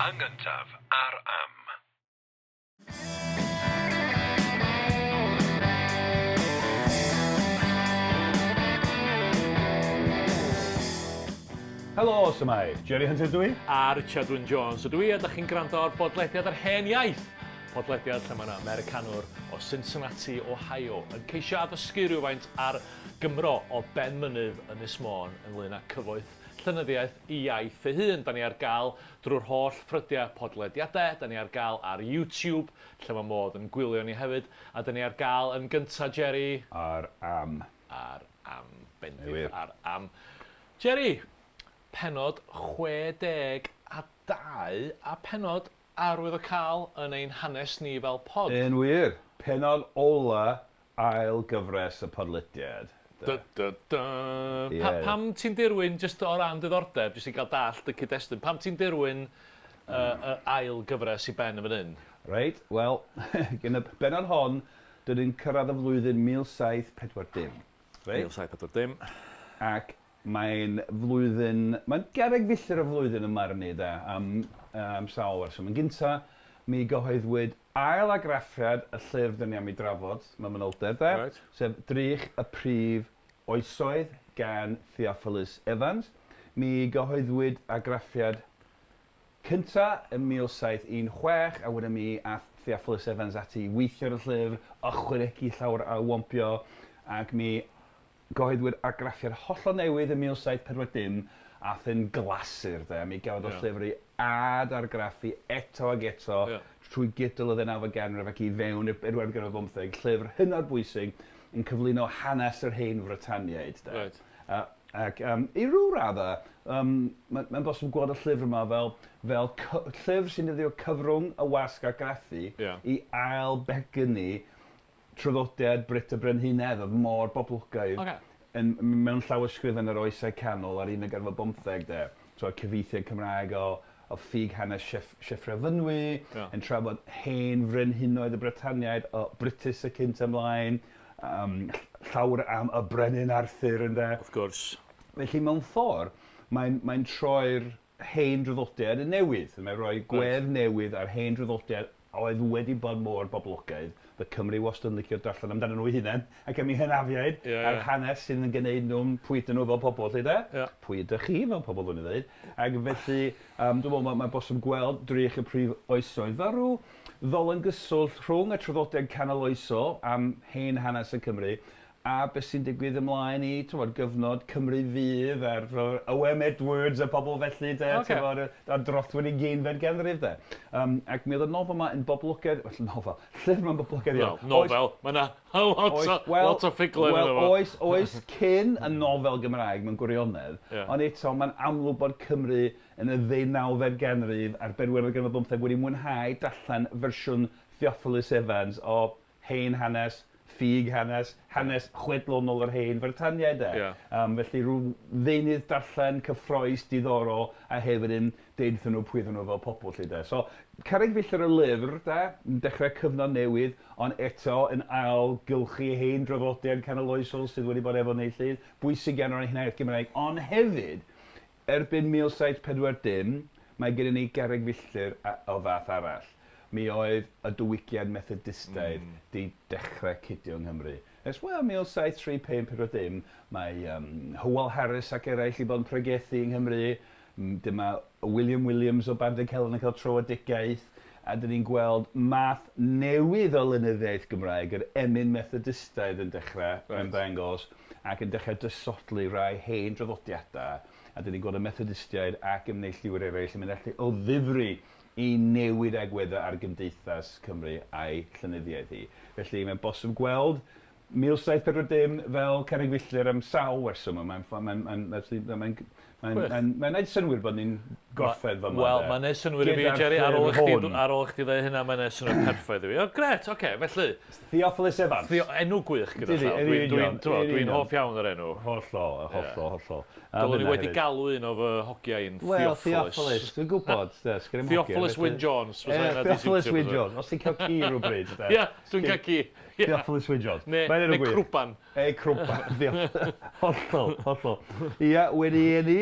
Yn gyntaf, ar am. Helo, sy'n Jerry Hunter dwi? A Richard Wyn Jones ydw I, a ydych chi'n gwrando ar bodlediad Yr Hen Iaith. Podlediad lle mae yna Americanwr o Cincinnati, Ohio, yn ceisio addysgu rhywfaint ar Gymro o ben mynydd Ynys Môn ynglŷn â cyhoeddwyd i iaith ei hun. Da ni ar gael drwy'r holl ffrydiau podlediadau, da ni ar gael ar YouTube, lle mae modd yn gwylio ni hefyd, a da ni ar gael yn gynta, Jerry. Ar am. Ar am, bendith ar am. Jerry, Pennod 62 a pennod arwydd o cael yn ein hanes ni fel pod. Yn wir, pennod ola ail gyfres y podlediad. Pam ti'n dirwyn, jyst o ran diddordeb, jyst i gael dallt y cyd-destun, pam ti'n dirwyn y ail gyfres i ben y fan hyn? Reit, wel, gen y pennod hon, dyn ni'n cyrraedd y flwyddyn 1740. Reit? 1740. Ac mae'n flwyddyn, mae'n garreg filltir y flwyddyn yma ar ni da, am sawl reswm. Yn gynta, mi gyhoeddwyd ail agraffiad y llyfr dyn ni am ei drafod, mae manylder da, sef Drych y Prif Oesoedd gan Theophilus Evans. Mi gyhoeddwyd agraffiad cynta yn 1716, a wedyn mi aeth Theophilus Evans ati weithio ar y llyfr, ychwanegu llawer a wampio, ac mi gyhoeddwyd argraffiad hollol newydd yn 1740 ath yn glasur, mi gafodd o'r llyfr i ad-argraffu eto ag eto trwy gydol y 9 ganrif ac i fewn i'r 15, llyfr hynod bwysig yn cyflwyno hanes yr Hen Frytaniaid. Ac i ryw raddau, mae'n bosib gweld y llyfr yma fel llyfr sy'n dyddio cyfrwng y wasg argraffu i ail begynnu traddodiad Brit y Brenhinedd oedd mor boblogaidd mewn llawysgrifau yn yr oesau canol ar 1915 de. Cyfeithiad Cymraeg o ffug hanes Sieffre Fynwy, yn trafod hen frenhinoedd y Brytaniaid, o Britis y cynt ymlaen, llawer am y Brenin Arthur yn de. Wrth gwrs. Felly mewn ffordd, mae'n troi'r hen draddodiad yn newydd. Mae'n rhoi gwedd newydd ar hen draddodiad oedd wedi bod mor boblogaidd. Fy Cymru wastad yn licio darllen amdano nhw hunain, ac am eu hynafiaid a'r hanes sy'n gwneud nhw'n pwy ydyn nhw fel pobl, lle de? Pwy ydych chi fel pobl dwi'n dweud. Ac felly, dwi'n meddwl mae'n bosib gweld Drych y Prif Oesoedd fel rhyw ddolen gyswllt rhwng y traddodiad canol oesol am hen hanes y Cymru, a beth sy'n digwydd ymlaen i gyfnod Cymru fydd a'r O.M. Edwards a pobl felly de, a drothwyr i gynfed ganrif de. Ac mi oedd y nofel yma yn boblogaidd, llyfr yma'n boblogaidd iawn. Nofel, mae yna lot o ffuglen yn efo. Oes cyn y nofel Gymraeg mewn gwirionedd, ond eto mae'n amlwg bod Cymru yn y 19fed ganrif a'r 15 wedi mwynhau darllen fersiwn Theophilus Evans o hen hanes, ffug hanes chwedlonol yr Hen Frytaniaid de. Felly rhyw ddeunydd darllen, cyffroes, diddorol, a hefyd yn deud nhw pwy ydyn nhw fel pobl lle de. So, carreg filltir y lyfr de, yn dechrau cyfnod newydd, ond eto yn ail gylchu hen draddodiad canol oesol sydd wedi bod efo neillyd, bwysig gan o'r Hunaniaeth Gymraeg, ond hefyd, erbyn 1740, mae gennym ni garreg filltir o fath arall. Mi oedd y diwygiad Methodistaidd di dechrau cydio yng Nghymru. Ers 1735, mae Hywel Harris ac eraill i bod yn pregethu yng Nghymru. Dyma William Williams o Band y Celyn yn cael trowedigaeth. A dyn ni'n gweld math newydd o lenyddiaeth Gymraeg, yr emyn Methodistaidd yn dechrau yn ddangos, ac yn dechrau dysodlu rai hen draddodiadau. A dyn ni'n gweld y Methodistiaid ac ymneillwyr eraill yn mynd allu o ddifri i newid agweddau ar gymdeithas Cymru a'i llenyddiaeth hi. Felly mae'n bosib gweld 1740 fel carreg filltir am sawl reswm. Mae'n gwneud synwyr bod ni'n gorffed fel yma. Wel, mae'n gwneud synwyr i fi, Jerry, ar ôl chdi dweud hynna, mae'n gwneud synwyr perffaith i fi. Gret, felly. Theophilus Evans. Enw gwych gyda llaw. Dwi'n hoff iawn yr enw. Hollol. Dylwn ni wedi galw un o fy hogiau'n Theophilus. Theophilus, dwi'n gwybod. Theophilus Wyn Jones. Theophilus Wyn Jones. Os ti'n cael ci rhywbryd. Ie, dwi'n cael ci. Theophilus Evans. Neu Crwban. Crwmpa. Hollol. Ia, wedi ni,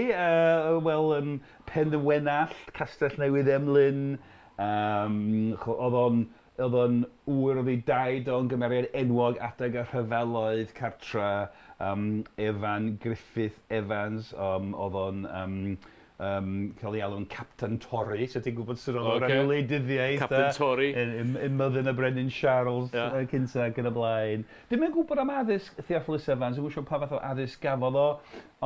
wel, Penderwenall, Castell Newydd Emlyn, oedd o'n ŵr oedd ei daid o'n gymeriad enwog adeg y rhyfeloedd cartra, Griffith Evans, oedd o'n cael ei alw'n Captain Torry, so ti'n gwybod sy'n oedd o'r wleidyddiaeth. Captain Torry. Myddin y Brenin Charles cynta ac yn y blaen. Dim yn gwybod am addysg Theophilus Evans, yn gwybod pa fath o addysg gafodd o,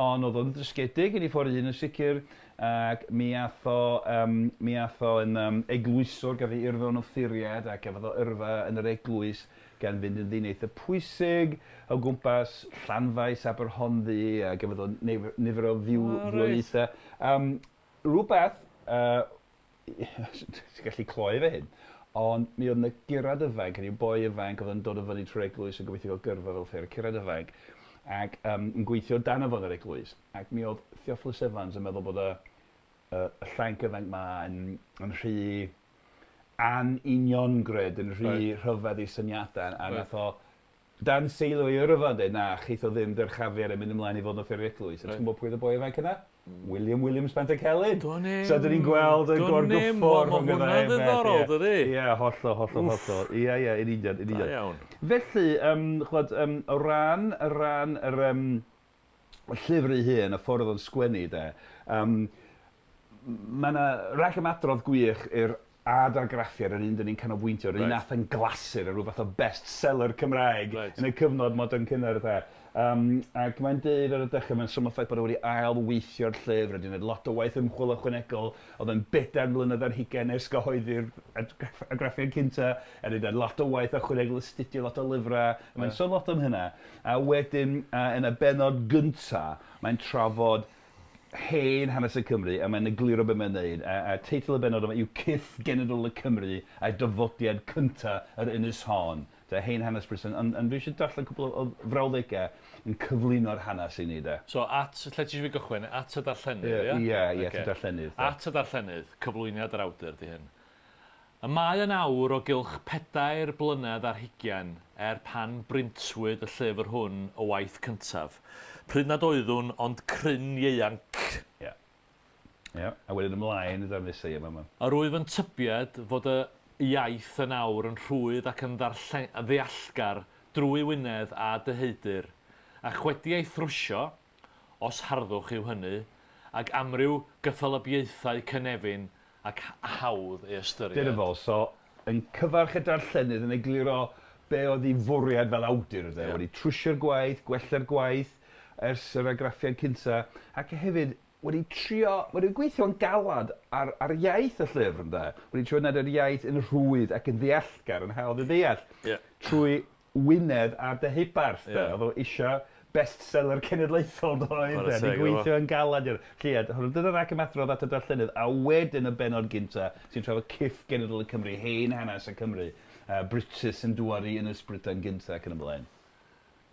ond oedd o'n drysgedig yn ei ffordd un yn sicr, ac mi ath o yn eglwyswr, gafodd ei yrfa o'n offuriad, ac gafodd o yrfa yn yr eglwys gan fynd yn ddyn eitha pwysig o gwmpas Llanfaes Aberhonddu, a gafodd o nifer o fywolaethau. Rhywbeth, ti'n gallu cloi fe hyn, ond mi oedd yna Gyrad Ifanc, yn i'w boi ifanc oedd yn dod o fyny trwy'r eglwys yn gobeithio gyrfa fel ffyr, Gyrad Ifanc, ac yn gweithio dan o fod yr eglwys. Ac mi oedd Theophilus Evans yn meddwl bod y llaink ifanc ma yn rhy anuniongred, yn rhy rhyfedd i syniadau, a nath o dan seilo i yrfa dweud, na, chith o ddim dyrchafu ar y mynd ymlaen i fod yn ffyr eglwys. Ti'n gwybod pwy oedd y boi ifanc yna? William Spencer Celyn. So, dyn ni'n gweld y gorgyffor rhwng y ddau. Mae'n ddiddorol, dydi? Ie, hollol. Ie, yn union. Felly, o ran yr llyfr ei hun, y ffordd o'n sgwennu, mae yna rhaid ymadrodd gwych i'r argraffiad yn un dyn ni'n canolbwyntio, yr un nath yn glasur, rhyw fath o best-seller Cymraeg yn y cyfnod modern cynnar. Ac mae'n dweud ar y dechrau, mae'n sôn o ffaith bod wedi ail-weithio'r llyfr, wedi gwneud lot o waith ymchwil ychwanegol, oedd yn 4 mlynedd ar hugain ers gyhoeddi'r argraffiad cynta, a wedi gwneud lot o waith ychwanegol, astudio lot o lyfrau, mae'n sôn lot am hynna. A wedyn, yn y bennod gyntaf, mae'n trafod hen hanes y Cymru, a mae'n egluro beth mae'n neud. A teitl y bennod yma yw Cyth Genedl y Cymru a'i dyfodiad cyntaf yr ynys hon. Hen hanes Britain, ond dwi eisiau darllen cwbl o frawddegau yn cyflwyno'r hanes i ni. So, lle ti eisiau fi gychwyn? At y darllenydd, ie? Ie, at y darllenydd. At y darllenydd, cyflwyniad yr awdur di hyn. Y mae yn awr o gylch 4 blynedd ar hugain pan brintwyd y llyfr hwn o waith cyntaf. Pryd nad oeddwn ond cryn ieuanc. Ie, a wedyn ymlaen y darnusau yma. A rwyf yn tybied fod y iaith yn awr yn rhwydd ac yn ddeallgar drwy Wynedd a dyheidr, ac wedi ei thrwsio, os harddwch yw hynny, ac amryw gyffalabiaethau cynefin ac hawdd ei ystyried. Dyna fo, so yn cyfarch y darllenydd yn egluro be oedd ei fwriad fel awdur, wedi trwsio'r gwaith, gwella'r gwaith ers yr argraffiad cynta, ac hefyd wedi gweithio'n galad ar iaith y llyfr, wedi trio wneud yr iaith yn rhwydd ac yn ddeallgar, yn hawdd y ddeall, trwy Wynedd a dyhebarth. Oedd o eisiau best-seller cenedlaethol doedd, wedi gweithio'n galad. Dyna'r rhaid ymadrodd at y darllenydd, a wedyn y bennod gynta sy'n trafod Cyth Genedl y Cymru, hen hanes y Cymru, British yn dŵad i Ynys Brydain gynta ac yn y blaen.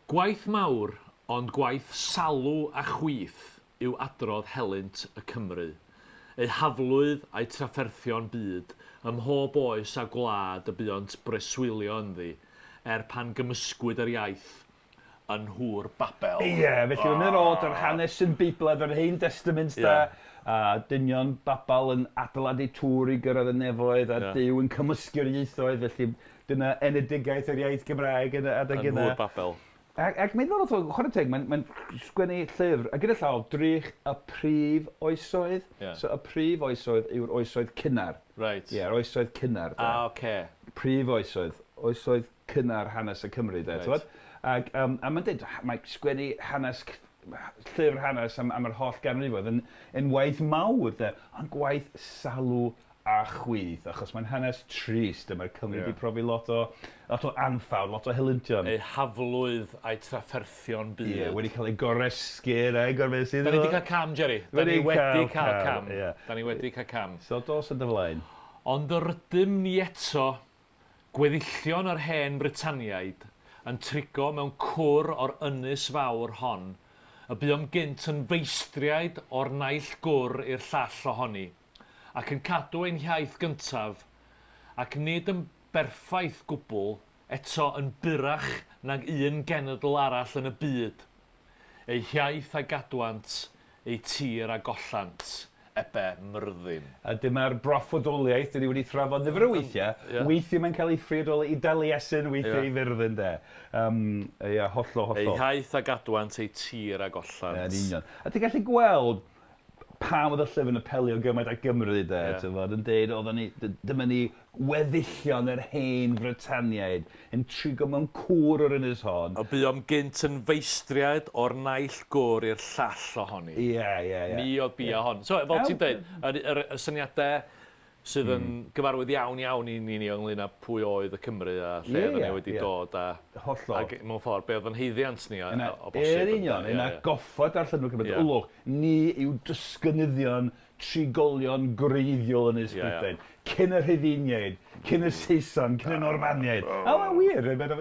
Gwaith mawr, ond gwaith salw a chwith, yw adrodd helynt y Cymru, eu haflwydd a'i trafferthio'n byd, ym mhob oes a gwlad y buont breswylio ynddi, pan gymysgwyd yr iaith yn hŵr Babel. Ie, felly mae'n mynd oed yr hanes yn Beibledd, yr Hen Testament, a dynion Babel yn adeiladu tŵr i gyrraedd y nefoedd, a Duw yn cymysgu'r ieithoedd, felly dyna enedigaeth yr iaith Gymraeg adeg yna. Yn hŵr Babel. Ac mae'n ddod o chwarae teg, mae'n sgwennu llyfr, a gyda llaw, Drych y Prif Oesoedd. So y Prif Oesoedd yw'r oesoedd cynnar. Right. Ie, yr oesoedd cynnar. Prif Oesoedd, oesoedd cynnar hanes y Cymru, Ac mae'n dweud, mae'n sgwennu llyfr hanes am yr holl ganrifoedd yn waith mawr, ond gwaith salw a chwith, achos mae'n hanes trist, mae'r Cymru wedi profi lot o anffawr, lot o helyntion. Eu haflwydd a'i trafferthio'n byd. Ie, wedi cael ei goresgu, gorfesu. Da ni wedi cael cam, Jerry. Da ni wedi cael cam. Da ni wedi cael cam. So, dos yn dyflaen. Ond y rydym ni eto, gweddillion yr Hen Frytaniaid, yn trigo mewn cwr o'r ynys fawr hon, y buom gynt yn feistriaid o'r naill gwr i'r llall ohoni, ac yn cadw ein hiaith gyntaf, ac nid yn berffaith gwbl, eto yn byrach nag un genedl arall yn y byd. Ei hiaith a gadwant, ei tir a gollant, ebe myrddin. A dyma'r broffodoliaeth, dyn ni wedi thrafod nifer o weithiau. Weithiau mae'n cael ei ffriadoli i Daliesin, weithiau i Fyrddin, de. Hollol. Ei hiaith a gadwant, ei tir a gollant. Yn union. A ti'n gallu gweld pam oedd y llyfr yn apelio gymaint â Gymru, de, yn deud, dyma ni weddillion yr Hen Frytaniaid yn trigo mewn cwr o'r ynys hon. A buom gynt yn feistriad o'r naill gwr i'r llall ohoni. Ie. Ni oedd bia hon. So, fel ti'n dweud, y syniadau sydd yn gyfarwydd iawn i ni ynglyn â pwy oedd y Cymru a lle oedd ni wedi dod a... Hollol. Ac mewn ffordd, be oedd yn heiddiant ni o bosib. Yn union, yna goffod darllen nhw'n Cymru. Wlwch, ni yw dysgynyddion trigolion greiddiol yn Ynys Brydain. Cyn y Rhufeiniaid, cyn y Saeson, cyn y Normaniaid. A mae'n wir, yn wir dyna,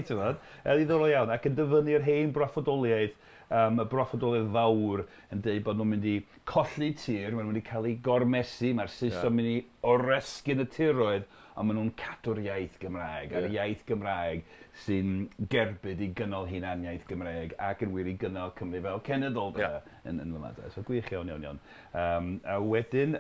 ti'n fawr. Ddiddorol iawn, ac yn dyfynnu'r hen broffodoliaeth, y broffodoliaeth fawr yn dweud bod nhw'n mynd i colli tir, maen nhw'n mynd i cael ei gormesu, mae'r Saeson mynd i oresgyn y tiroedd, ond maen nhw'n cadw'r iaith Gymraeg, a'r iaith Gymraeg sy'n gerbyd i gynnal hunaniaeth Gymraeg ac yn wir i gynnal Cymru fel cenedl yn yma. So gwych iawn. A wedyn,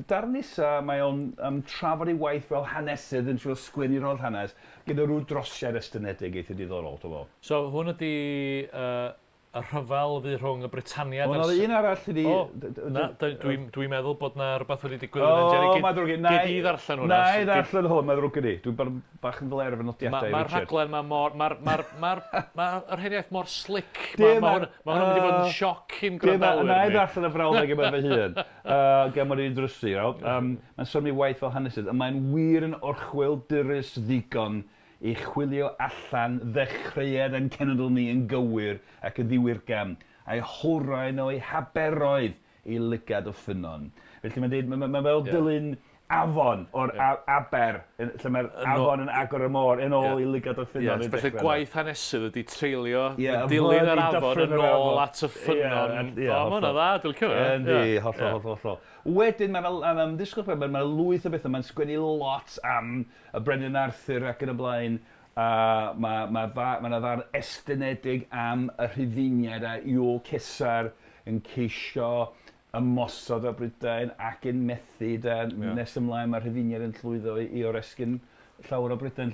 dar nesa mae o'n trafod ei waith fel hanesydd yn trwy'r sgwennu'r o'r hanes gyda rhyw drosiad estynedig eitha diddorol. So hwn ydi y rhyfel fydd rhwng y Britaniad... Ond oedd un arall ydi... Dwi'n meddwl bod na rhywbeth wedi digwydd yn Jerry. Gyd i ddarllen hwnna. Na, i ddarllen hwn, mae'n drwg ydi. Dwi'n bach yn ddiler efo nodiadau, Richard. Mae'r rhaglen Mae'r Hen Iaith mor slick. Mae hwnna'n mynd i fod yn sioc i'n gwrandawyr. Na, i ddarllen y frawddeg yma fy hun. Gan mod i'n drysu. Mae'n sôn i waith fel hanesydd. Mae'n wir yn orchwil dyrus ddigon i chwilio allan ddechrauad yn cenedl ni yn gywir ac yn ddiwyrgam, a'i hwrain o'i haberoedd i lygad o ffynon. Felly mae'n dweud, mae'n fel dilyn afon o'r aber, lle mae'r afon yn agor y môr yn ôl i lygad o ffynon. Felly gwaith hanesydd ydi treulio, dilyn yr afon yn ôl at y ffynon. Mae hwnna dda, dwi'n licio fe. Yndi, hollol. Wedyn, mae'n disgwyl mae'n lwyth o bethau, mae'n sgwennu lot am y Brenin Arthur ac yn y blaen. Mae'n ddarn estynedig am y Rhufeiniaid a Iwl Cesar yn ceisio ymosod o Brydain ac yn methu nes ymlaen mae'r Rhufeiniaid yn llwyddo i oresgyn llawer o Brydain. A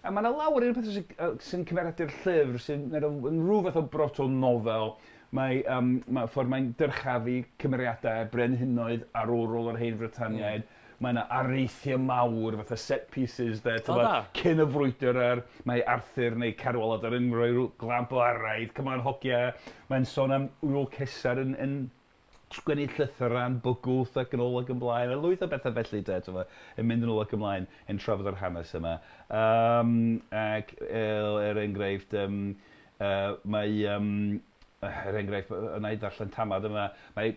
mae yna lawer o'r pethau sy'n cymeriadu'r llyfr sy'n rhyw fath o broto nofel. Ffordd mae'n dyrchafu cymeriadau brenhinoedd arwrol o'r Hen Frytaniaid. Mae yna areithiau mawr, fatha set pieces, cyn y frwydr mae Arthur neu Cadwaladr yn rhoi rhyw glamp o araidd, cyma'n hogia. Mae'n sôn am Iwl Cesar yn sgwennu llythyran, bygwth ac yn ôl ac yn blaen. Lwyth o bethau felly, yn mynd yn ôl ac yn blaen yn trafod yr hanes yma. Ac enghraifft, yna i ddarllen tamad yma, mae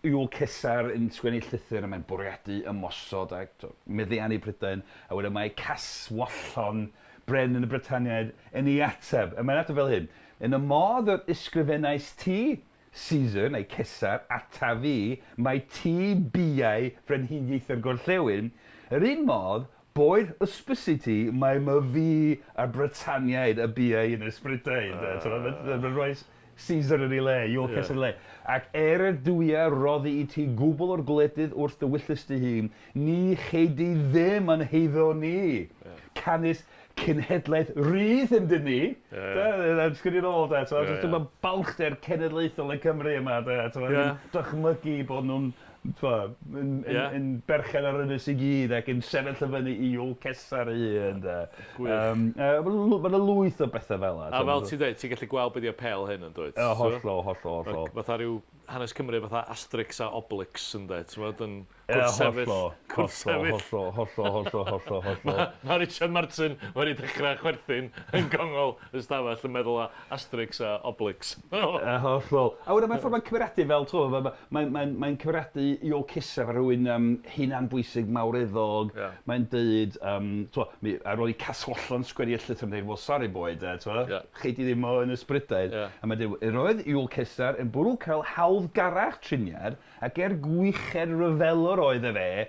Iwl Cesar yn sgwennu llythyr a mae'n bwriadu ymosod a meddiannu Brydain, a wedyn mae Caswallon, bren yn y Brytaniaid, yn ei ateb. A mae'n ateb fel hyn, yn y modd o'r ysgrifennais ti, Caesar, neu Cesar, ata fi, mae ti biau frenhiniaethau'r gorllewin, yr un modd, boed ysbysu ti, mae my fi a'r Brytaniaid y biau yn Ysbrydain. Mae'n rhoi Caesar yn ei le, Iwl Cesar yn ei le. Ac y dwya roddi i ti gwbl o'r gwledydd wrth dy wyllus dy hun, ni cheidi ddim yn heiddo ni. Canis cynhedlaeth rydd yn dyn ni. Dwi'n sgwyddi'n ôl, dwi'n balchder cenedlaethol y Cymru yma. Dychmygu bod nhw'n yn berchen ar ynys i gyd ac yn sefyll y fyny i Iwl Cesar i hun. Mae'n lwyth o bethau fel yna. A fel ti'n dweud, ti'n gallu gweld beth i'r pel hyn yn dweud? Hollol. Fatha rhyw hanes Cymru fatha Asterix a Obelix yn dweud. Hollol. Mae Richard Martin wedi dechrau chwerthin yn gongol ystafell yn meddwl a Asterix a Obelix. Hollol. A wedyn mae'n ffordd mae'n cyfriadu fel, mae'n cyfriadu Iwl Cesar ar rhywun hunan bwysig mawreddog. Mae'n dweud, ar ôl i Caswallon sgwennu y llythyr yn dweud, well, sorry boy, chi di ddim o yn Ysbrydain. A mae'n dweud, roedd Iwl Cesar yn bwrw cael hawdd garach triniad ac gwyched ryfelwr oedd y fe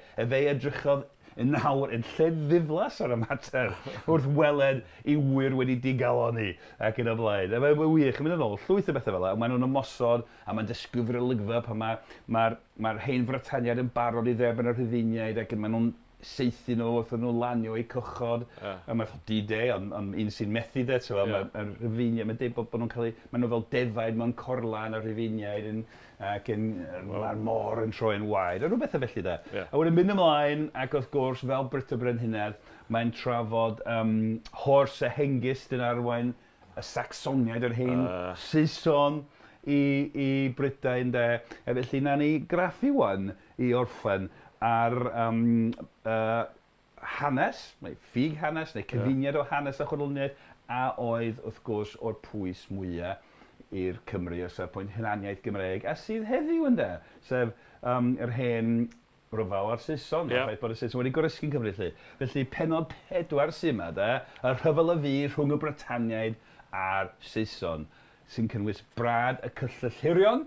edrychodd yn nawr yn lle ddiflas ar y mater wrth weled i wir wedi digaloni ac yn y blaen. Mae'n wych, yn mynd yn ôl, llwyth o bethau fel yna, maen nhw'n ymosod a mae'n disgrifio'r olygfa pan mae'r Hen Frytaniaid yn barod i dderbyn y Rhufeiniaid ac maen nhw'n seithi nhw wrth nhw lanio eu cychod. Mae'n D-Day, ond un sy'n methu de, mae'r Rhufeiniaid, mae'n dweud bod nhw'n cael eu, maen nhw fel defaid mewn corlan y Rhufeiniaid ac mae'r môr yn troi yn waed, a rhywbeth o felly de. A wedyn mynd ymlaen, ac wrth gwrs, fel Brit o Brenhinedd, mae'n trafod hors y hengist yn arwain y Sacsoniaid, yr hen Saeson i Brydain de. A felly na ni graffu wan i orffen ar hanes, neu ffug hanes, neu cyfuniad o hanes a chwedloniaeth, a oedd, wrth gwrs, o'r pwys mwyaf i'r Cymru o safbwynt Hunaniaeth Gymreig, a sydd heddiw ynddo, sef yr hen ryfel a'r Saeson, a ffaith bod y Saeson wedi goresgu'n Cymru lle. Felly, pennod 4 sy'n yma, y rhyfel y fi rhwng y Brytaniaid a'r Saeson, sy'n cynnwys brad y cyllellirion,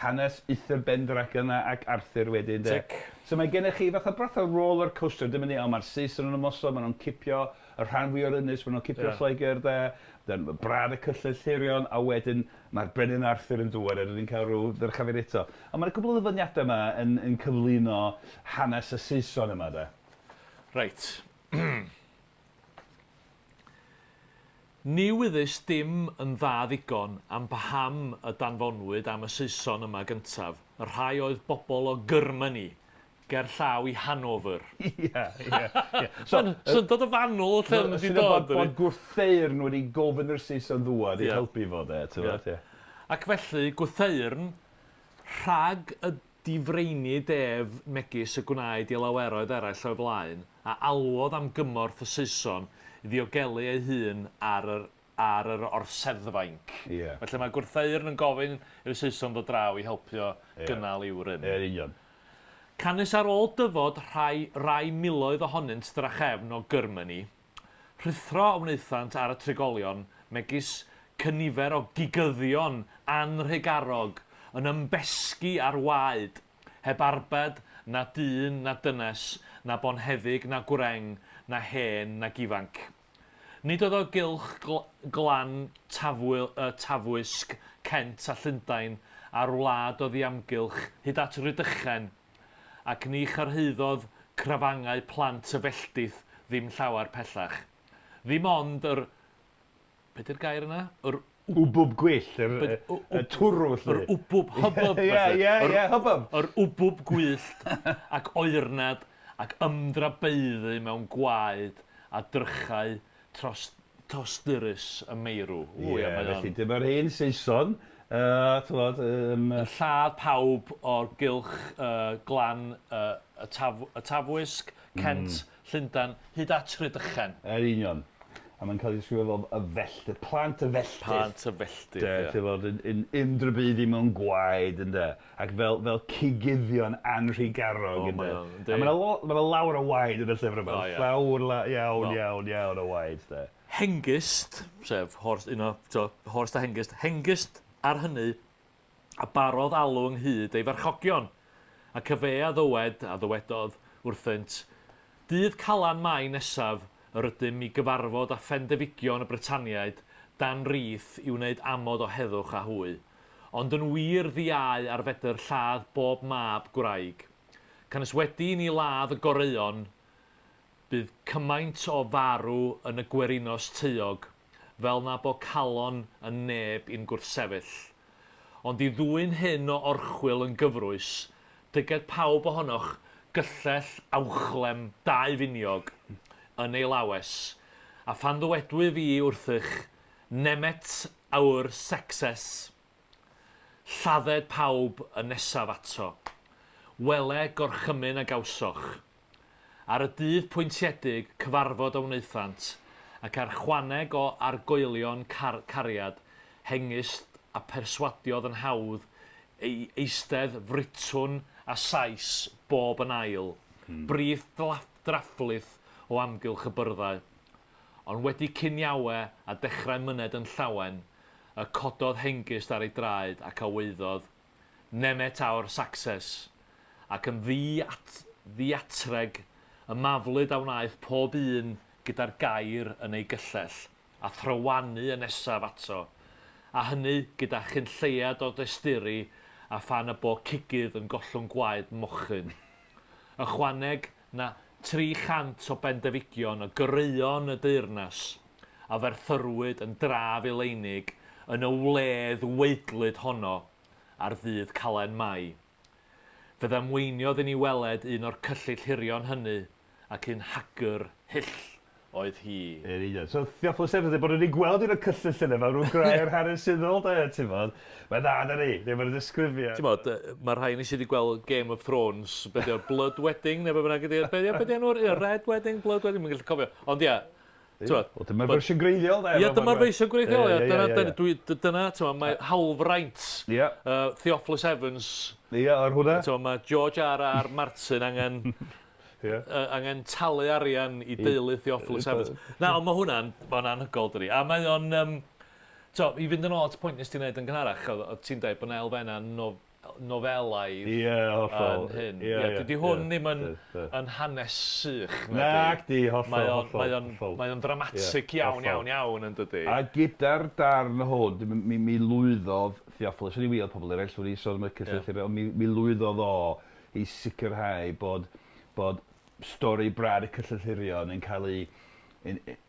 hanes Uther Bendragon ac Arthur wedyn. So mae gennych chi fatha brath o roller coaster, dim yn ei, mae'r Saeson yn ymosod, maen nhw'n cipio y rhan fwy o'r ynys, maen nhw'n cipio Lloegr de, brad y cyllellirion, a wedyn mae'r Brenin Arthur yn dŵad, a ni'n cael rhyw ddyrchafir eto. Ond mae'r cwbl o ddyfyniadau yma yn cyflwyno hanes y Saeson yma de. Reit. Ni wyddys dim yn dda ddigon am paham y danfonwyd am y Saeson yma gyntaf, y rhai oedd bobl o Gyrmani, ger llaw i Hanover. Sy'n dod o fanwl lle yn wedi dod. Bod gwrtheirn wedi gofyn yr Saeson ddwad i helpu fod e. Ac felly, gwrtheirn, rhag y difreini def megis y gwneud i laweroedd eraill o'i blaen, a alwodd am gymorth y Saeson i ddiogelu ei hun ar yr orseddfainc. Felly mae gwrtheirn yn gofyn i'r Saeson ddod draw i helpio gynnal i'w rym. Union. Canis ar ôl dyfod rai miloedd ohonynt drachefn o Gyrmani, rhythro o wnaethant ar y trigolion megis cynifer o gigyddion anrhegarog yn ymbesgu ar waed, heb arbed na dyn na dynes, na bonheddig na gwreng, na hen na gifanc. Nid oedd o gylch glan tafwysg, Kent a Llundain a'r wlad o ddiamgylch hyd at Rydychen, ac ni charhyddodd crafangau plant y felltith ddim llawer pellach. Ddim ond yr... Be di'r gair yna? Yr wbwb gwyllt, y twrw lle. Yr wbwb hybub. Hybub. Yr wbwb gwyllt ac oernad ac ymdrabeiddu mewn gwaed a drychau tostyrus y meirw. Felly dyma'r hen Saeson. Lladd pawb o'r gylch glan y tafwysg, Kent, Llundain, hyd at Rydychen. Yr union. A mae'n cael ei ddisgrifio fel y felltith, plant y felltith. Plant y felltith, yn ymdrybyddu mewn gwaed, ynddo. Ac fel cigyddion anrhigarog, ynddo. A mae'n lawr o waed yn y llyfr yma. Llawr iawn o waed, de. Hengist, sef un o Horst a Hengist, Hengist ar hynny a barodd alw ynghyd ei farchogion, ac y fe a ddywedodd wrthynt, dydd Calan Mai nesaf, y rydym i gyfarfod a phendefigion y Brytaniaid dan rith i wneud amod o heddwch a hwy, ond yn wir ddiau ar fedr lladd bob mab gwraig. Canis wedi ni ladd y goreion, bydd cymaint o farw yn y gwerinos teuog, fel na bo calon yn neb i'n gwrthsefyll. Ond i ddwyn hyn o orchwyl yn gyfrwys, dyged pawb ohonoch gyllell awchlem dau finiog, yn ei lawes, a phan ddywedwy fi wrthych, nemet awr secses, lladded pawb y nesaf ato, wele gorchymyn a gawsoch. Ar y dydd pwyntiedig cyfarfod a wnaethant, ac ar chwaneg o argoelion cariad, hengist a perswadiodd yn hawdd ei eistedd fritwn a sais bob yn ail, brif drafflydd o amgylch y byrddau. Ond wedi cyniawe a dechrau myned yn llawen, y cododd hengist ar ei draed ac aweiddodd, nemet awr Saxes, ac yn ddiatreg y maflyd a wnaeth pob un gyda'r gair yn ei gyllell, a thrywanu y nesaf ato, a hynny gyda chynlleiad o desturi a phan y bo cigydd yn gollwng gwaed mochyn. Ychwaneg na 300 o bendefigion o gyreuon y deyrnas, a ferthyrwyd yn draf eleinig yn y wledd weidlyd honno ar ddydd Calen Mai. Fe ddamweiniodd yn ei weled un o'r cyllid hirion hynny ac un hagur hyll oedd hi. So, Theophilus Evans, bod wedi gweld un o'r cyllid yna, fel rhywun grau'r hanesyddol, ti'n bod? Mae'n dda na ni, ddim yn ddisgrifio. Ti'n bod, mae'r rhain eisiau wedi gweld Game of Thrones, beth yw'r Blood Wedding, neu beth ydy'r, beth yw'r Red Wedding, Blood Wedding, mae'n gallu cofio. Ond ia, dyma'r fersiwn greiddiol, da. Ie, dyma'r fersiwn greiddiol, dyna, mae halfraint Theophilus Evans. Ie, ar hwnna. Mae George R.R. Martin angen talu arian i deulu Theophilus Evans. Na, ond mae hwnna'n anhygol, dydi. A mae o'n, i fynd yn ôl at pwynt nes ti'n neud yn gynharach, o ti'n dweud bod yna elfenna nofelaidd yn hyn. Dydy hwn ddim yn hanes sych. Nac di, hollol. Mae o'n dramatig iawn yn dydy. A gyda'r darn hwn, mi lwyddodd Theophilus, o'n i wylio pobl eraill wedi sôn am y cyllid, ond mi lwyddodd o i sicrhau bod stori brad y cyllid yn cael ei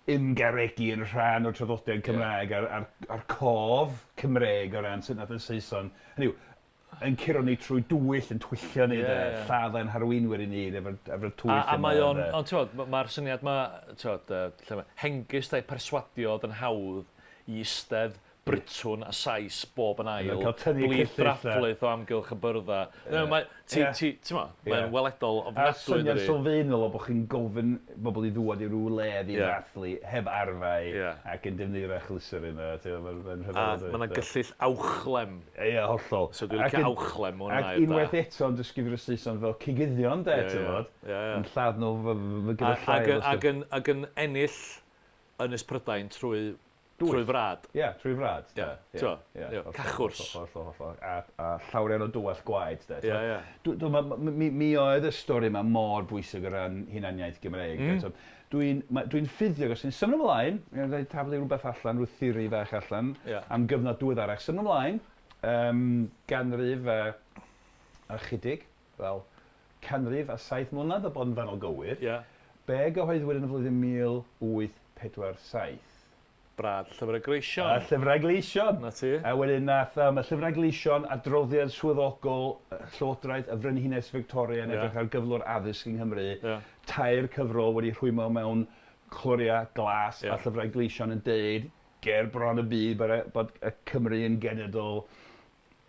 ymgaregu yn rhan o'r traddodiad Cymraeg a'r cof Cymreig o ran sy'n nad yn Saeson. Hynny yw, yn curo ni trwy dwyll yn twyllio ni, lladdau'n harweinwyr i ni, efo'r twyll yma. A mae o'n, ond mae'r syniad hengist a'i perswadiodd yn hawdd i istedd Britwn a Sais bob yn ail, blith drafflydd o amgylch y byrddau. Mae'n weledol ofnadwy. A syniad sylfaenol o bod chi'n gofyn bobl i ddwad i ryw ledd i ddathlu heb arfau ac yn defnyddio'r achlysur yna. A mae'n gyllill awchlem. Ie, hollol. So dwi'n licio awchlem o'n air da. Ac unwaith eto yn disgrifio'r Saeson fel cigyddion, ti'n bod? Yn lladd nhw gyda llai. Ac yn ennill Ynys Prydain trwy frad. Ie, trwy frad. Cachwrs. A llawrian o dywall gwaed. Mi oedd y stori yma mor bwysig o ran hunaniaeth Gymreig. Dwi'n ffyddiog, os ni'n symud ymlaen, dwi'n taflu rhywbeth allan, rhyw theori fach allan, am gyfnod diweddarach. Symud ymlaen, ganrif a chydig, fel canrif a 7 mlynedd o bod yn fanol gywir. Be gyhoeddwyd yn y flwyddyn 1847? Brad, llyfr y gleision. A llyfr y gleision. Na ti. A wedyn nath llyfr y gleision adroddiad swyddogol Llywodraeth y Frenhines Victoria yn edrych ar gyflwr addysg yng Nghymru. Tair cyfrol wedi rhwymo mewn cloria glas a llyfr y gleision yn deud ger bron y byd bod y Cymru yn genedl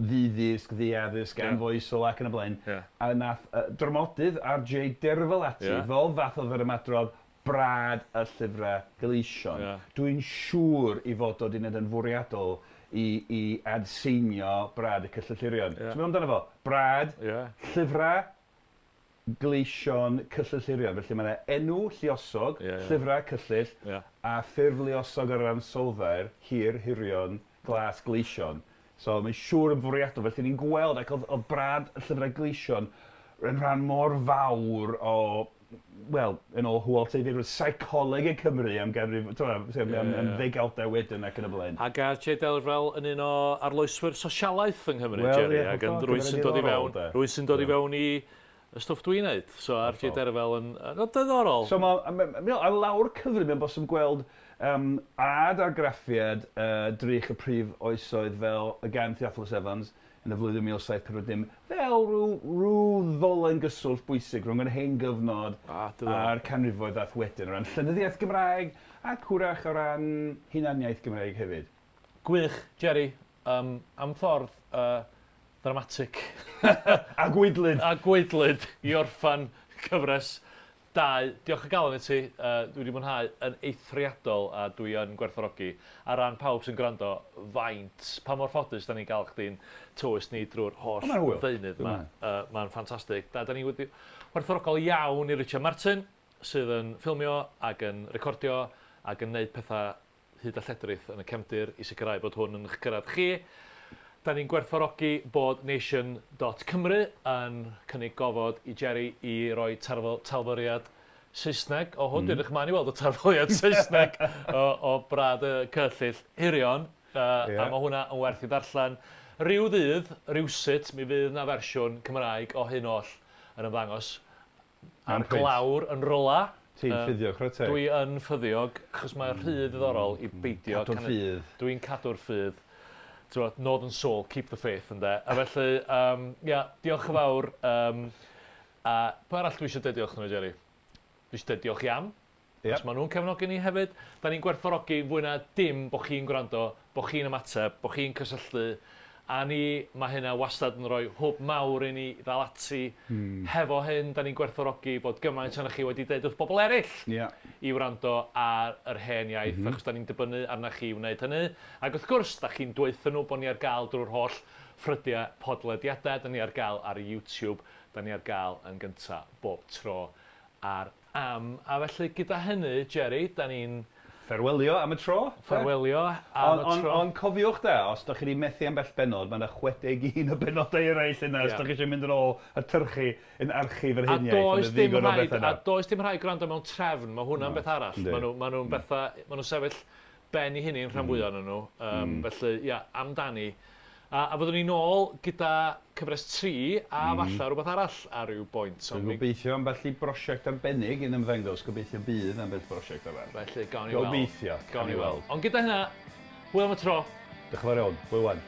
ddiddysg, ddiaddysg, anfoesol ac yn y blaen. A nath dramodydd R.J. Derfel-ati fel fath o fer ymadrodd brad y llyfrau gleision. Dwi'n siŵr i fod o dyn yn fwriadol i adseinio brad y cyllillirion. So mewn amdano fo, brad, llyfrau gleision cyllillirion. Felly mae yna enw lluosog, llyfrau cyllill, a ffurf luosog ar ran sylfair, hir, hirion, glas, gleision. So mae'n siŵr yn fwriadol. Felly ni'n gweld ac oedd brad y llyfrau gleision yn rhan mor fawr o wel, yn ôl hwyl ti ddweud, psycholeg y Cymru am ganrif, am ddegawdau wedyn ac yn y blaen. Ac R.J. Derfel yn un o arloeswyr sosialaeth yng Nghymru, Jerry, ac yn rwy'n sy'n dod i fewn i y stwff dwi'n neud. So R.J. Derfel yn diddorol. So a lawr cyfri mae'n bosib gweld argraffiad Drych y Prif Oesoedd fel y gan Theophilus Evans yn y flwyddyn 1740 fel rhyw ddolen gyswllt bwysig rhwng yr hen gyfnod a'r canrifoedd ath wedyn o ran llenyddiaeth Gymraeg ac hwrach o ran hunaniaeth Gymraeg hefyd. Gwych, Jerry, am ffordd dramatic a gweidlyd i orffan cyfres 2. Diolch o galon i ti, dwi wedi mwynhau yn eithriadol a dwi yn gwerthfawrogi. A ran pawb sy'n gwrando, faint, pa mor ffodus da ni'n gael chdi'n tywys ni drwy'r holl ddeunydd yma. Mae'n ffantastig. Da ni wedi gwerthfawrogol iawn i Richard Martin, sydd yn ffilmio ac yn recordio ac yn neud pethau hyd a lledrith yn y cefndir i sicrhau bod hwn yn eich gyrraedd chi. Da ni'n gwerthfawrogi bod Nation.Cymru yn cynnig gofod i Jerry i roi talfyriad Saesneg, o hwn, dwi'n ymlaen i weld y tarfoliad Saesneg o brad y cyllyll hirion, a mae hwnna yn werth i ddarllen. Ryw ddydd, rywsut, mi fydd yna fersiwn Cymraeg o hyn oll yn ymddangos ar glawr yn rola. Ti'n ffyddiog, rhaid te? Dwi yn ffyddiog, achos mae'n rhy ddiddorol i beidio. Cadw'r ffydd. Dwi'n cadw'r ffydd. Northern Soul, keep the faith, ynddo. A felly, diolch yn fawr. A pa arall dwi eisiau deud diolch nhw, Jerry? Dwi eisiau deud diolch i am. Os maen nhw'n cefnogi ni hefyd. Da ni'n gwerthfawrogi fwy na dim bod chi'n gwrando, bod chi'n ymateb, bod chi'n cysylltu. A mae hynna wastad yn rhoi hwb mawr i ni ddal ati. Hefo hyn, da ni'n gwerthfawrogi bod gymaint yna chi wedi deud wrth bobl eraill i wrando ar Yr Hen Iaith, achos da ni'n dibynnu arna chi wneud hynny. Ac wrth gwrs, da chi'n dweithio nhw bod ni ar gael drwy'r holl ffrydiau podlediadau. Da ni ar gael ar YouTube, da ni ar gael yn gyntaf bob tro ar am. A felly gyda hynny, Jerry, da ni'n ffarwelio am y tro. Ffarwelio am y tro. Ond cofiwch da, os ydych chi wedi methu am bell bennod, mae yna 61 o benodau eraill yna, os ydych chi eisiau mynd yn ôl a tyrchu yn archif Yr Hen Iaith. A does dim rhaid gwrando mewn trefn, mae hwnna'n beth arall. Mae nhw'n sefyll ben i hynny yn rhan fwyaf nhw. Felly, amdani. A fyddwn ni nôl gyda cyfres 3 a falle rhywbeth arall ar ryw bwynt. Dwi'n gobeithio am felly brosiect arbennig yn ymddangos, gobeithio bydd am bell brosiect arall. Felly, gawn ni weld. Gobeithio. Gawn ni weld. Ond gyda hynna, hwyl am y tro. Diolch yn fawr iawn, hwyl wan.